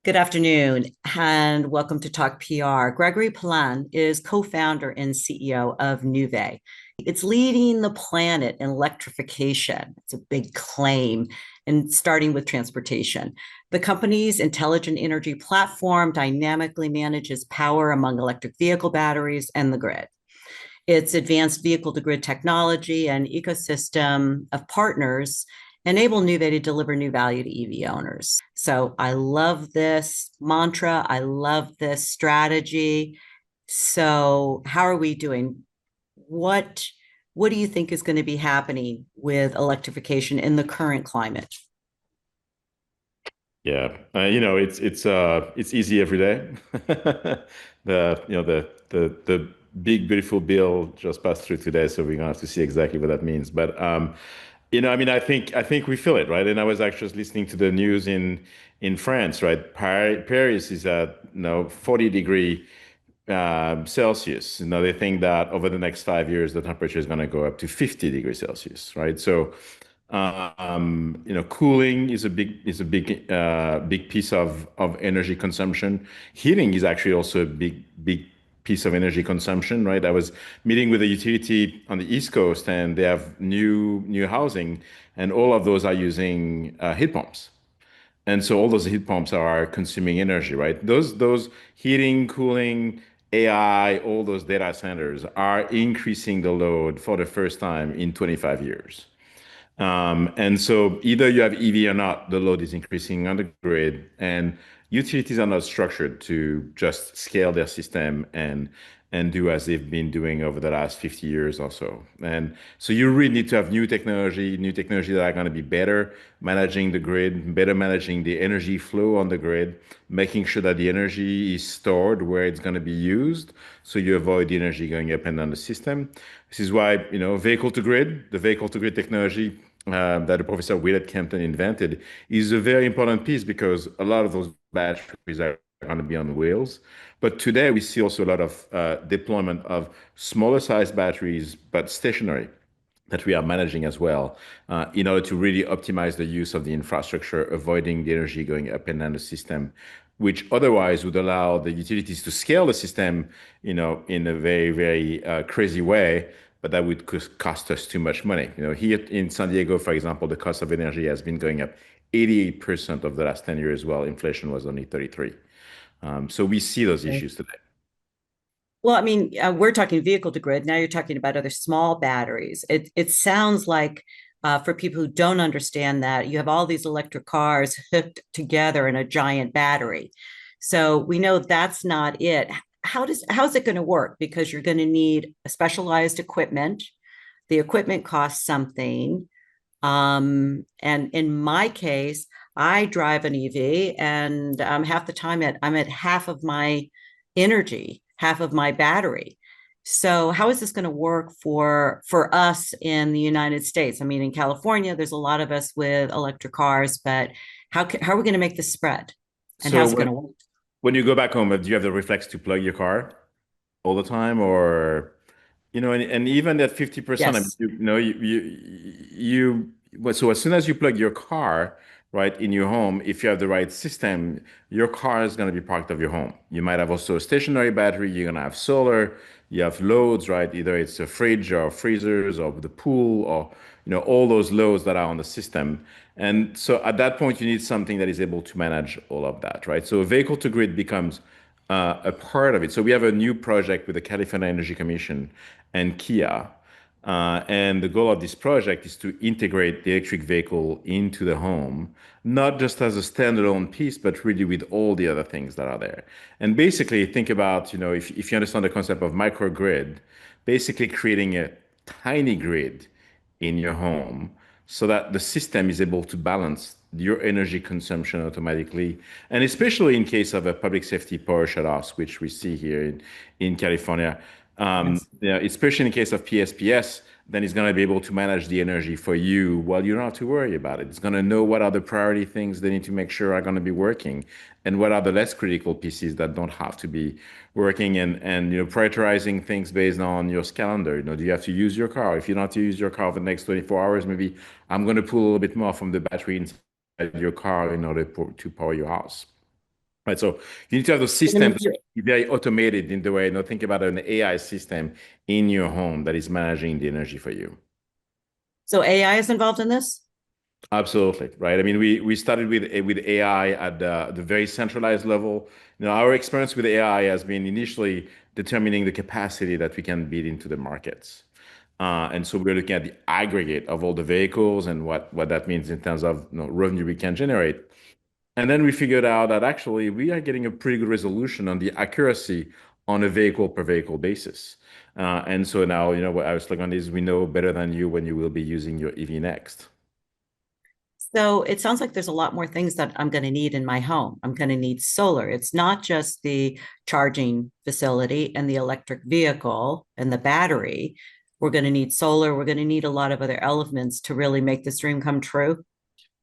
Good afternoon and welcome to Talk PR. Gregory Poilasne is co-founder and CEO of Nuvve. It's leading the planet in electrification. It's a big claim, and starting with transportation. The company's intelligent energy platform dynamically manages power among electric vehicle batteries and the grid. Its advanced vehicle-to-grid technology and ecosystem of partners enable Nuvve to deliver new value to EV owners. So I love this mantra. I love this strategy. So how are we doing? What what do you think is going to be happening with electrification in the current climate? Yeah, it's easy every day. The big beautiful bill just passed through today, so we're gonna have to see exactly what that means. But I mean, I think we feel it, right? And I was actually listening to the news in France, right? Paris is at 40-degree Celsius. They think that over the next 5 years, the temperature is going to go up to 50 degrees Celsius, right? So cooling is a big piece of energy consumption. Heating is actually also a big piece of energy consumption, right? I was meeting with a utility on the East Coast, and they have new housing, and all of those are using heat pumps. And so all those heat pumps are consuming energy, right? Those heating, cooling, AI, all those data centers are increasing the load for the first time in 25 years. And so either you have EV or not, the load is increasing on the grid, and utilities are not structured to just scale their system and do as they've been doing over the last 50 years or so. And so you really need to have new technology that are going to be better managing the grid, better managing the energy flow on the grid, making sure that the energy is stored where it's going to be used, so you avoid the energy going up and down the system. This is why, the vehicle to grid technology that the Professor Willett Kempton invented is a very important piece because a lot of those batteries are going to be on wheels. But today we see also a lot of deployment of smaller size batteries, but stationary, that we are managing as well, in order to really optimize the use of the infrastructure, avoiding the energy going up and down the system, which otherwise would allow the utilities to scale the system, in a very, very crazy way, but that would cost us too much money. Here in San Diego, for example, the cost of energy has been going up 88% of the last 10 years, while inflation was only 33. So we see those issues today. Well, I mean, we're talking vehicle to grid. Now you're talking about other small batteries. It sounds like, for people who don't understand that, you have all these electric cars hooked together in a giant battery. So we know that's not it. How's it going to work? Because you're going to need a specialized equipment. The equipment costs something. And in my case, I drive an EV, and half the time I'm at half of my energy, half of my battery. So how is this going to work for us in the United States? I mean, in California, there's a lot of us with electric cars, but how are we going to make this spread? And So how's it going when to work? when you go back home, do you have the reflex to plug your car all the time, or and even at 50%, I mean, Yes. well, so as soon as you plug your car, right, in your home, if you have the right system, your car is going to be part of your home. You might have also a stationary battery, you're going to have solar, you have loads, right? Either it's a fridge or freezers or the pool, or, all those loads that are on the system. And so at that point, you need something that is able to manage all of that, right? So a vehicle to grid becomes a part of it. So we have a new project with the California Energy Commission and Kia. And the goal of this project is to integrate the electric vehicle into the home, not just as a standalone piece, but really with all the other things that are there. And basically, think about, if you understand the concept of microgrid, basically creating a tiny grid in your home so that the system is able to balance your energy consumption automatically. And especially in case of a public safety power shutoffs, which we see here in California, Yes. yeah, especially in case of PSPS, then it's going to be able to manage the energy for you while you don't have to worry about it. It's going to know what are the priority things they need to make sure are going to be working, and what are the less critical pieces that don't have to be working, and prioritizing things based on your calendar. Do you have to use your car? If you don't have to use your car for the next 24 hours, maybe I'm going to pull a little bit more from the battery inside your car in order to power your house. right? So you need to have those systems that be very automated in the way, think about an AI system in your home that is managing the energy for you. So AI is involved in this? Absolutely, right. I mean, we started with AI at the very centralized level. Our experience with AI has been initially determining the capacity that we can bid into the markets. And so we're looking at the aggregate of all the vehicles and what that means in terms of revenue we can generate. And then we figured out that actually we are getting a pretty good resolution on the accuracy on a vehicle per vehicle basis. And so now, what I was looking on is we know better than you when you will be using your EV next. So it sounds like there's a lot more things that I'm going to need in my home. I'm going to need solar. It's not just the charging facility and the electric vehicle and the battery. We're going to need solar. We're going to need a lot of other elements to really make this dream come true.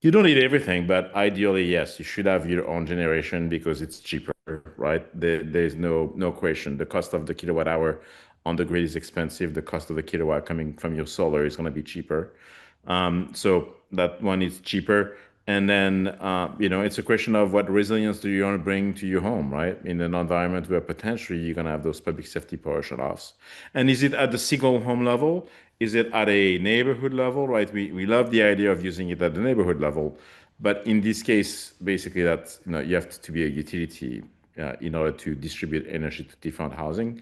You don't need everything, but ideally, yes, you should have your own generation because it's cheaper, right? There's no question. The cost of the kilowatt hour on the grid is expensive. The cost of the kilowatt coming from your solar is going to be cheaper. So that one is cheaper. And then, it's a question of what resilience do you want to bring to your home, right? In an environment where potentially you're going to have those public safety power shutoffs. And is it at the single home level? Is it at a neighborhood level, right? We love the idea of using it at the neighborhood level. But in this case, basically, that's, you have to be a utility in order to distribute energy to different housing.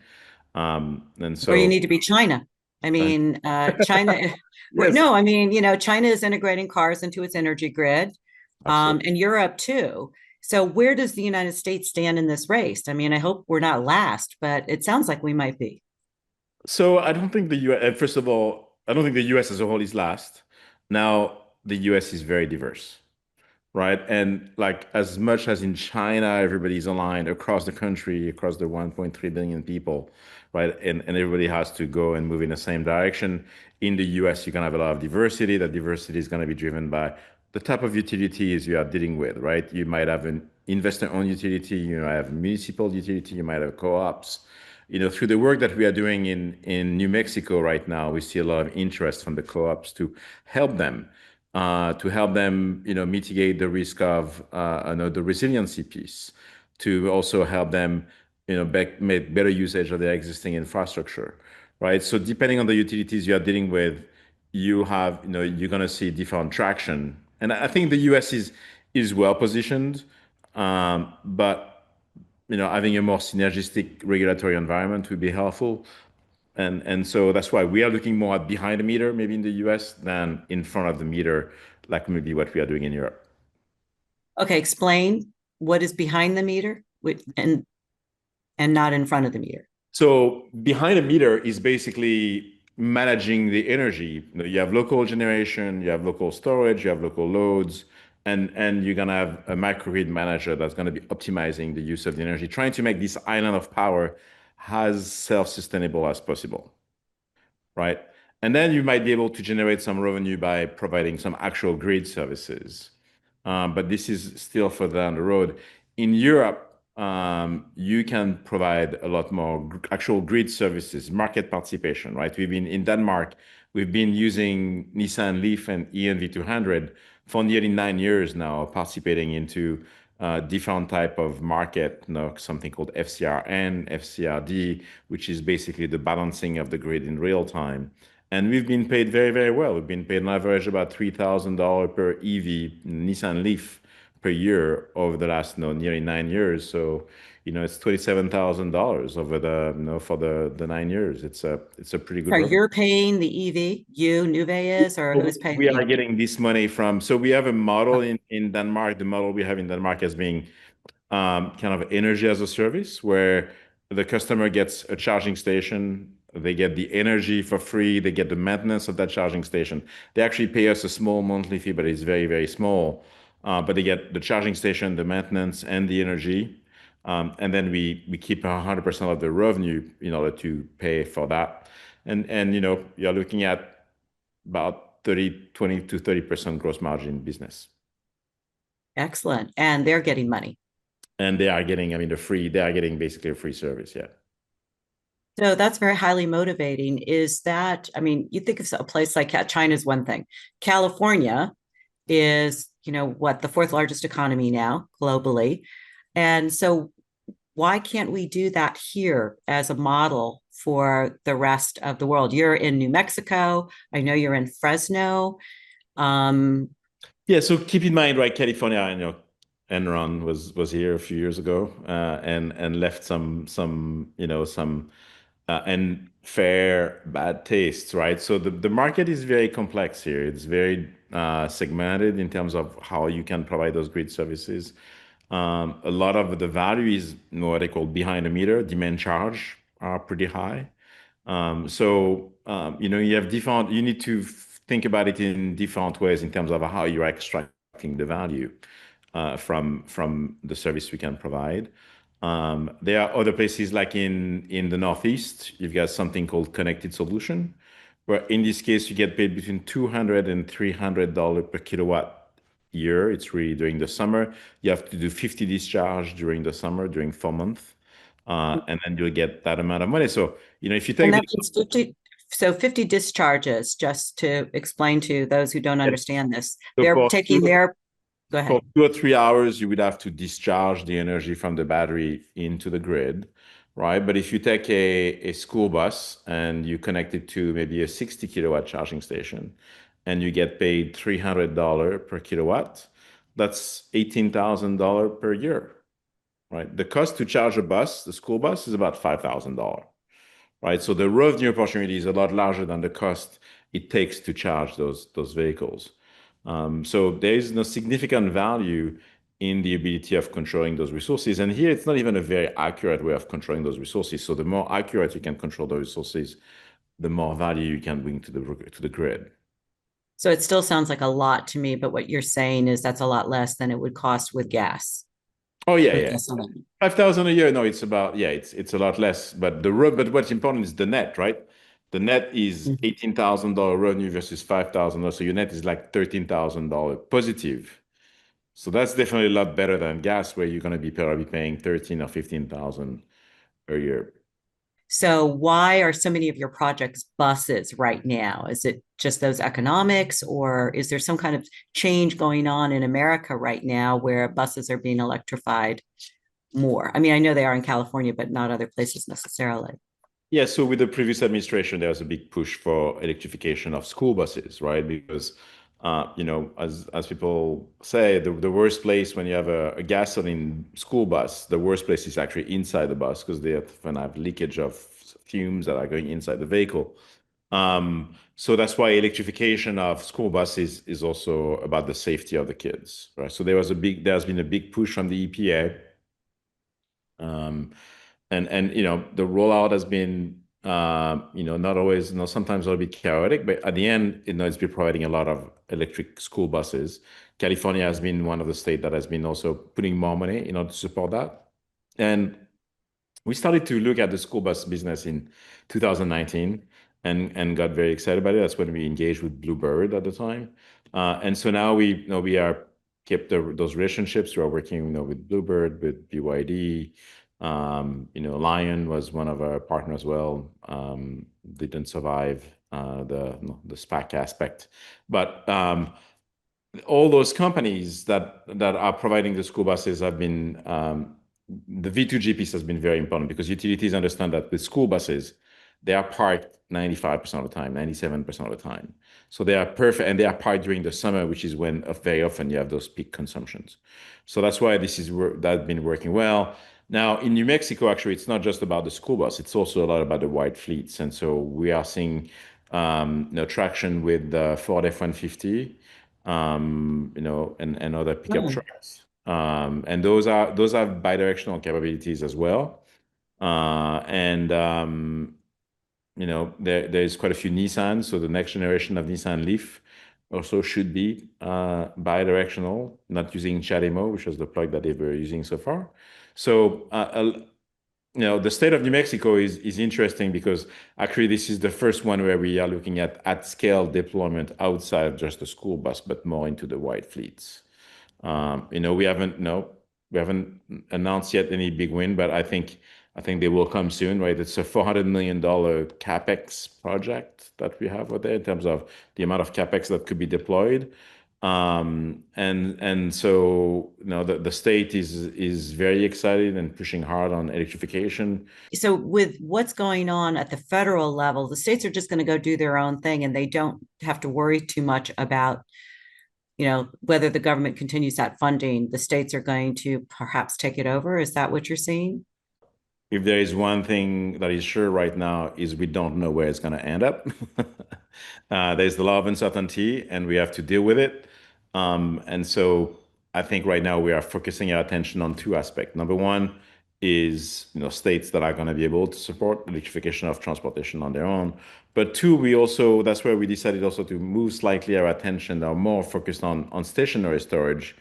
And Or you so, need to be China. I and mean, China, yes, no, I mean, China is integrating cars into its energy grid, absolutely. and Europe too. So where does the United States stand in this race? I mean, I hope we're not last, but it sounds like we might be. So I don't think the US, first of all, I don't think the US as a whole is last. Now, the US is very diverse, right? And like as much as in China, everybody's aligned across the country, across the 1.3 billion people, right? And everybody has to go and move in the same direction. In the US, you can have a lot of diversity. That diversity is going to be driven by the type of utilities you are dealing with, right? You might have an investor-owned utility, you might have municipal utility, you might have co-ops. Through the work that we are doing in New Mexico right now, we see a lot of interest from the co-ops help them to help them, mitigate the risk of, the resiliency piece, to also help them, make better usage of their existing infrastructure, right? So depending on the utilities you are dealing with, you're going to see different traction. And I think the U.S. is well positioned, but having a more synergistic regulatory environment would be helpful. And so that's why we are looking more at behind the meter, maybe in the US, than in front of the meter, like maybe what we are doing in Europe. Okay, explain what is behind the meter and not in front of the meter. So behind the meter is basically managing the energy. You have local generation, you have local storage, you have local loads, and you're gonna have a microgrid manager that's gonna be optimizing the use of the energy, trying to make this island of power as self-sustainable as possible. Right? And then you might be able to generate some revenue by providing some actual grid services. But this is still further down the road. In Europe, you can provide a lot more actual grid services, market participation, right? We've been in Denmark, we've been using Nissan Leaf and ENV200 for nearly 9 years now, participating into different type of market, something called FCRN, FCRD, which is basically the balancing of the grid in real time. And we've been paid very, very well. We've been paid on average about $3,000 per EV Nissan Leaf per year over the last nearly 9 years. So, it's $27,000 over for the 9 years. It's a pretty good Sorry, revenue. you're paying the EV, Nuvve is, or who's paying We the are EV? getting this money from, so we have a model in Denmark. The model we have in Denmark as being kind of energy as a service where the customer gets a charging station, they get the energy for free, they get the maintenance of that charging station. They actually pay us a small monthly fee, but it's very, very small. But they get the charging station, the maintenance, and the energy. And then we keep 100% of the revenue in order to pay for that. And you're looking at about 20 to 30% gross margin business. Excellent. And they're getting money. And they are getting, I mean, they are getting basically a free service. Yeah. So that's very highly motivating. Is that, I mean, you think of a place like China is one thing. California is, what, the fourth largest economy now globally. And so why can't we do that here as a model for the rest of the world? You're in New Mexico. I know you're in Fresno. Um, Yeah, so keep in mind, right, California, Enron was here a few years ago, and left some and fair bad tastes, right? So the market is very complex here. It's very segmented in terms of how you can provide those grid services. A lot of the value is what they call behind the meter, demand charge are pretty high. You have different, you need to think about it in different ways in terms of how you're extracting the value from the service we can provide. There are other places like in the Northeast, you've got something called connected solution, where in this case, you get paid between $200 and $300 per kilowatt year. It's really during the summer. You have to do 50 discharge during the summer, during 4 months, and then you'll get that amount of money. So, if you and take the that means 50, so 50 discharges, just to explain to those who don't understand this. so They're for taking their, go for ahead. 2 or 3 hours, you would have to discharge the energy from the battery into the grid, right? But if you take a school bus and you connect it to maybe a 60 kilowatt charging station and you get paid $300 per kilowatt, that's $18,000 per year, right? The cost to charge a bus, the school bus, is about $5,000, right? So the revenue opportunity is a lot larger than the cost it takes to charge those vehicles. So there is no significant value in the ability of controlling those resources. And here, it's not even a very accurate way of controlling those resources. So the more accurate you can control the resources, the more value you can bring to the grid. So it still sounds like a lot to me, but what you're saying is that's a lot less than it would cost with gas, Oh yeah, with yeah. gasoline. 5,000 a year. No, it's about, yeah, it's a lot less. But what's important is the net, right? The net is Mhm. $18,000 revenue versus $5,000. So your net is like $13,000 positive. So that's definitely a lot better than gas, where you're going to be probably paying 13 or 15,000 a year. So why are so many of your projects buses right now? Is it just those economics, or is there some kind of change going on in America right now where buses are being electrified more? I mean, I know they are in California, but not other places necessarily. Yeah, so with the previous administration, there was a big push for electrification of school buses, right? Because, as people say, the worst place when you have a gasoline school bus, the worst place is actually inside the bus because they often have leakage of fumes that are going inside the vehicle. So that's why electrification of school buses is also about the safety of the kids, right? So there's been a big push from the EPA. Um, and the rollout has been not always, sometimes a little bit chaotic, but at the end, it's been providing a lot of electric school buses. California has been one of the states that has been also putting more money in order to support that. And we started to look at the school bus business in 2019 and got very excited about it. That's when we engaged with Bluebird at the time. And so now we are kept those relationships. We're working, with Bluebird, with BYD. Lion was one of our partners as well. Didn't survive the SPAC aspect, but all those companies that are providing the school buses have been the V2G piece has been very important because utilities understand that with school buses, they are parked 95% of the time, 97% of the time. So they are perfect, and they are parked during the summer, which is when very often you have those peak consumptions. So that's why that's been working well. Now in New Mexico, actually, it's not just about the school bus; it's also a lot about the wide fleets, and so we are seeing traction with the Ford F-150, and other pickup Oh, trucks. And those have bidirectional capabilities as well. And there's quite a few Nissans. So the next generation of Nissan Leaf also should be bidirectional, not using CHAdeMO, which was the plug that they were using so far. So the state of New Mexico is interesting because actually this is the first one where we are looking at scale deployment outside of just the school bus, but more into the wide fleets. We haven't no, we haven't announced yet any big win, but I think they will come soon, right? It's a $400 million CapEx project that we have out there in terms of the amount of CapEx that could be deployed. And so the state is very excited and pushing hard on electrification. So with what's going on at the federal level, the states are just going to go do their own thing and they don't have to worry too much about, whether the government continues that funding. The states are going to perhaps take it over. Is that what you're seeing? If there is one thing that is sure right now is we don't know where it's going to end up. There's a lot of uncertainty, and we have to deal with it. And so I think right now we are focusing our attention on two aspects. Number one is states that are going to be able to support electrification of transportation on their own. But two, that's where we decided also to move slightly our attention or more focused on stationary storage.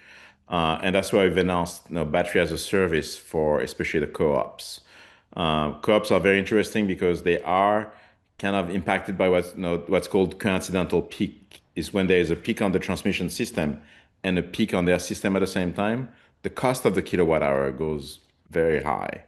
And that's why we've announced battery as a service for especially the co-ops. Co-ops are very interesting because they are kind of impacted by what's called coincidental peak, is when there is a peak on the transmission system and a peak on their system at the same time, the cost of the kilowatt hour goes very high.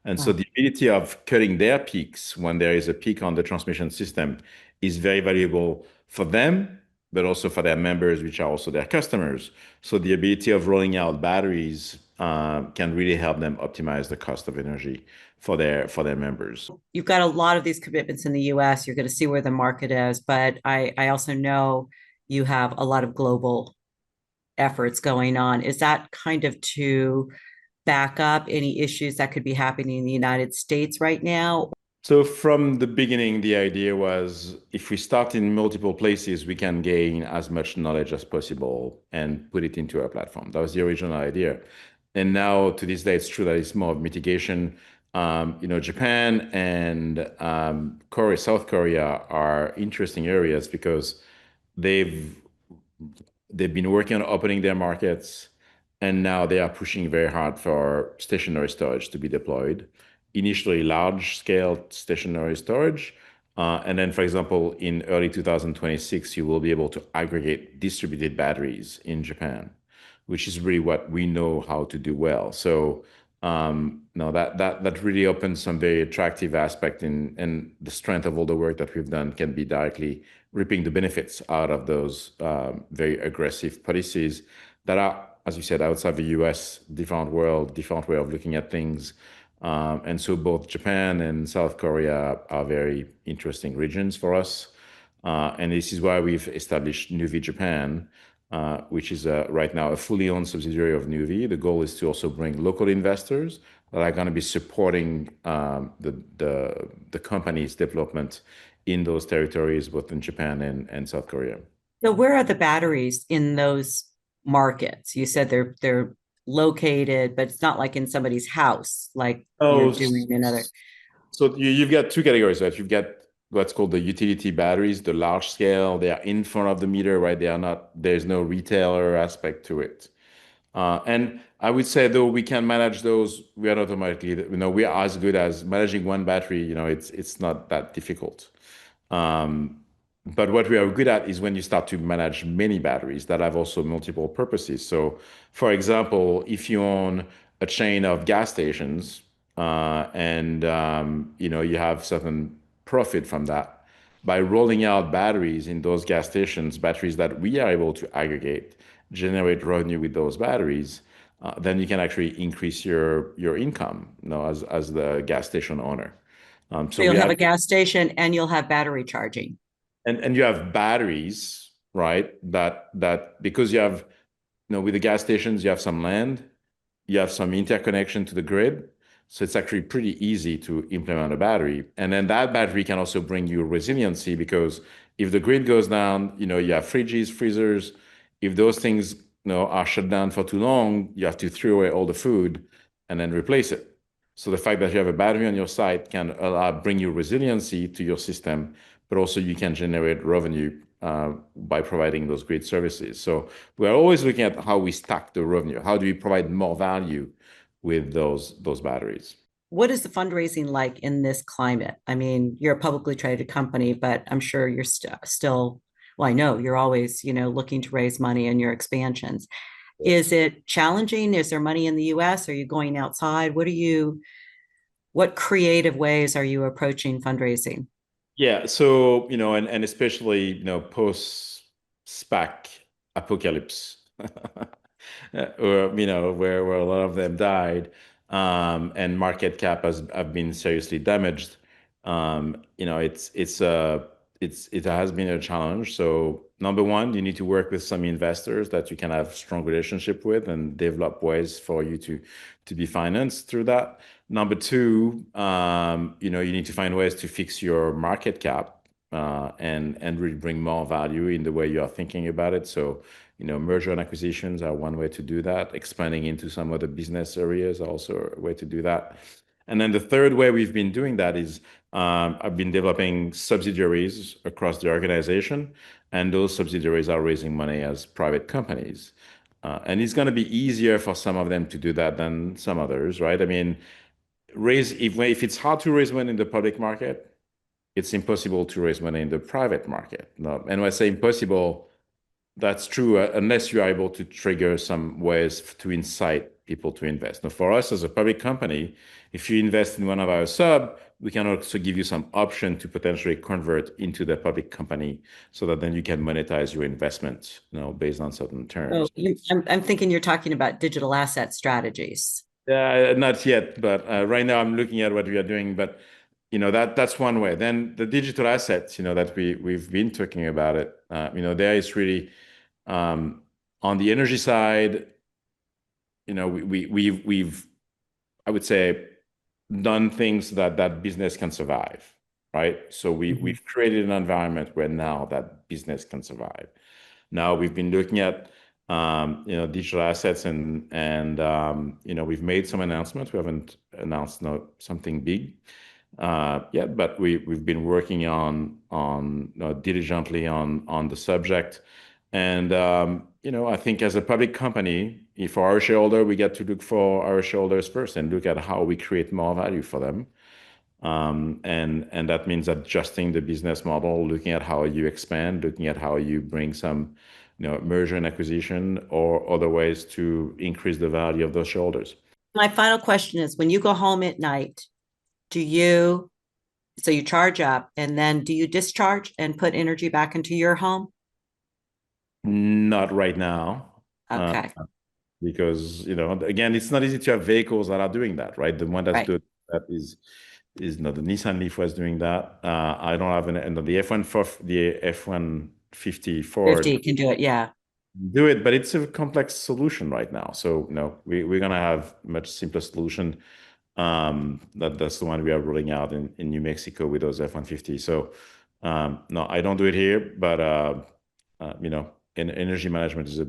And so Wow. the ability of cutting their peaks when there is a peak on the transmission system is very valuable for them, but also for their members, which are also their customers. So the ability of rolling out batteries can really help them optimize the cost of energy for their members. You've got a lot of these commitments in the US. You're going to see where the market is, but I also know you have a lot of global efforts going on. Is that kind of to back up any issues that could be happening in the United States right now? So from the beginning, the idea was if we start in multiple places, we can gain as much knowledge as possible and put it into our platform. That was the original idea. And now to this day, it's true that it's more of mitigation. Japan and Korea, South Korea are interesting areas because they've they've been working on opening their markets, and now they are pushing very hard for stationary storage to be deployed. Initially, large scale stationary storage. And then, for example, in early 2026, you will be able to aggregate distributed batteries in Japan, which is really what we know how to do well. So, no, that really opens some very attractive aspect and the strength of all the work that we've done can be directly reaping the benefits out of those very aggressive policies that are, as you said, outside the US, different world, different way of looking at things. And so both Japan and South Korea are very interesting regions for us. And this is why we've established Nuvve Japan, which is right now a fully owned subsidiary of Nuvve. The goal is to also bring local investors that are going to be supporting the company's development in those territories, both in Japan and South Korea. So where are the batteries in those markets? You said they're located, but it's not like in somebody's house, like you're Oh, doing in other. so you've got two categories, right? You've got what's called the utility batteries, the large scale. They are in front of the meter, right? There's no retailer aspect to it. And I would say though we can manage those, we are not automatically, we are as good as managing one battery, it's not that difficult. Um, but what we are good at is when you start to manage many batteries that have also multiple purposes. So, for example, if you own a chain of gas stations and you have certain profit from that, by rolling out batteries in those gas stations, batteries that we are able to aggregate, generate revenue with those batteries, then you can actually increase your income, as the gas station owner. So So you'll we have have a gas station and you'll have battery charging. and you have batteries, right? That because you have, with the gas stations, you have some land, you have some interconnection to the grid. So it's actually pretty easy to implement a battery. And then that battery can also bring you resiliency because if the grid goes down, you have fridges, freezers. If those things, are shut down for too long, you have to throw away all the food and then replace it. So the fact that you have a battery on your site can bring you resiliency to your system, but also you can generate revenue by providing those grid services. So we're always looking at how we stack the revenue. How do we provide more value with those batteries? What is the fundraising like in this climate? I mean, you're a publicly traded company, but I'm sure you're still, well, I know you're always, looking to raise money in your expansions. Is it challenging? Is there money in the US? Are you going outside? What creative ways are you approaching fundraising? Yeah, so and especially post SPAC, apocalypse, or where a lot of them died, and market cap have been seriously damaged. It has been a challenge. So number one, you need to work with some investors that you can have strong relationship with and develop ways for you to be financed through that. Number two, you need to find ways to fix your market cap, and really bring more value in the way you are thinking about it. So, merger and acquisitions are one way to do that. Expanding into some other business areas are also a way to do that. And then the third way we've been doing that is I've been developing subsidiaries across the organization, and those subsidiaries are raising money as private companies. And it's going to be easier for some of them to do that than some others, right? I mean, if it's hard to raise money in the public market, it's impossible to raise money in the private market. No, and when I say impossible, that's true unless you are able to trigger some ways to incite people to invest. Now, for us as a public company, if you invest in one of our sub, we can also give you some option to potentially convert into the public company so that then you can monetize your investment, based on certain terms. I'm thinking you're talking about digital asset strategies. Not yet, but right now I'm looking at what we are doing. But that's one way. Then the digital assets, that we've been talking about it. There is really on the energy side. We've I would say done things that business can survive, right? So we've created an environment where now that business can survive. Now we've been looking at digital assets and we've made some announcements. We haven't announced something big yet, but we've been working on diligently on the subject. And I think as a public company, for our shareholder, we get to look for our shareholders first and look at how we create more value for them. And that means adjusting the business model, looking at how you expand, looking at how you bring some merger and acquisition or other ways to increase the value of those shareholders. My final question is, when you go home at night, so you charge up and then do you discharge and put energy back into your home? Not right now. Okay. Because, again, it's not easy to have vehicles that are doing that, right? The one that's doing that is the Nissan Leaf was doing that. I don't have the F-150 Ford 50 can do it, yeah. Do it, but it's a complex solution right now. So we're gonna have much simpler solution. That's the one we are rolling out in New Mexico with those F-150. So no, I don't do it here, but in energy management is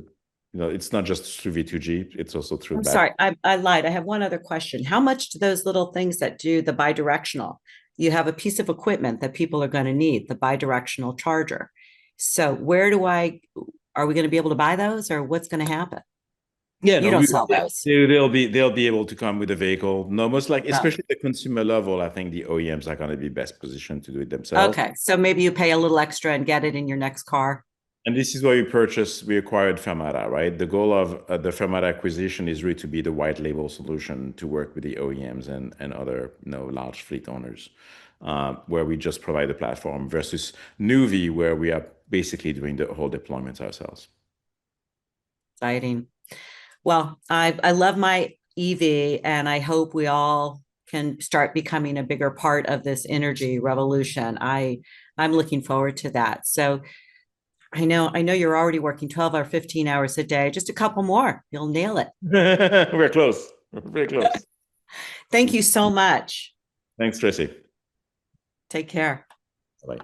it's not just through V2G, it's also through I'm sorry, I lied. I have one other question. How much do those little things that do the bidirectional? You have a piece of equipment that people are going to need, the bidirectional charger. So are we going to be able to buy those, or what's going to happen? Yeah, you don't sell those. They'll be able to come with a vehicle. No, most likely, especially the consumer level, I think the OEMs are going to be best positioned to do it themselves. Okay, so maybe you pay a little extra and get it in your next car. And this is why we acquired Fermata, right? The goal of the Fermata acquisition is really to be the white label solution to work with the OEMs and other large fleet owners, where we just provide the platform versus Nuvve, where we are basically doing the whole deployments ourselves. Exciting. Well, I love my EV, and I hope we all can start becoming a bigger part of this energy revolution. I'm looking forward to that. So I know you're already working 12 or 15 hours a day. Just a couple more, you'll nail it. We're close. We're very close. Thank you so much. Thanks, Tracy. Take care. Bye.